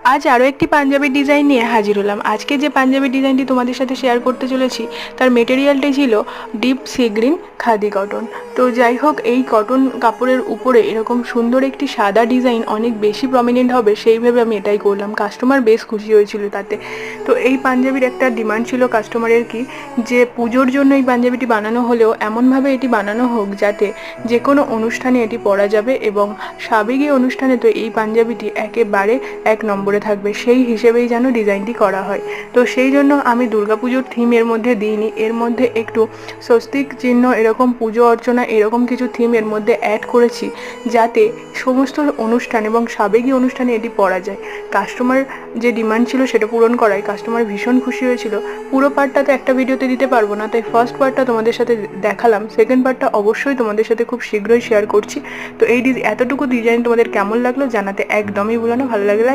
আজ আরও একটি পাঞ্জাবির ডিজাইন নিয়ে হাজির হলাম। আজকে যে পাঞ্জাবির ডিজাইনটি তোমাদের সাথে শেয়ার করতে চলেছি তার মেটেরিয়ালটি ছিল deep sea green khadi cotton. তো যাই হোক, এই কটন কাপড়ের উপরে এরকম সুন্দর একটি সাদা ডিজাইন অনেক বেশি প্রমিনেন্ট হবে সেই ভেবে আমি এটাই করলাম। কাস্টমার বেশ খুশি হয়েছিল তাতে। তো এই পাঞ্জাবির একটা ডিমান্ড ছিল কাস্টমারের কি, যে পুজোর জন্য এই পাঞ্জাবিটি বানানো হলেও এমনভাবে এটি বানানো হোক যাতে যে কোনো অনুষ্ঠানে এটি পরা যাবে, এবং সাবেকি অনুষ্ঠানে তো এই পাঞ্জাবিটি একেবারে এক নম্বরে থাকবে, সেই হিসেবেই যেন ডিজাইনটি করা হয়। তো সেই জন্য আমি দুর্গাপুজোর থিম এর মধ্যে দিইনি, এর মধ্যে একটু স্বস্তিক চিহ্ন, এরকম পুজো অর্চনা, এরকম কিছু থিম এর মধ্যে অ্যাড করেছি যাতে সমস্ত অনুষ্ঠান এবং সাবেকি অনুষ্ঠানে এটি পরা যায়। কাস্টমার যে ডিমান্ড ছিল সেটা পূরণ করায় কাস্টমার ভীষণ খুশি হয়েছিল। পুরো পার্টটা তো একটা ভিডিওতে দিতে পারবো না, তাই ফার্স্ট পার্টটা তোমাদের সাথে দেখালাম, সেকেন্ড পার্টটা অবশ্যই তোমাদের সাথে খুব শীঘ্রই শেয়ার করছি। তো এই এতটুকু ডিজাইন তোমাদের কেমন লাগলো জানাতে একদমই ভুলো না। ভালো লাগলে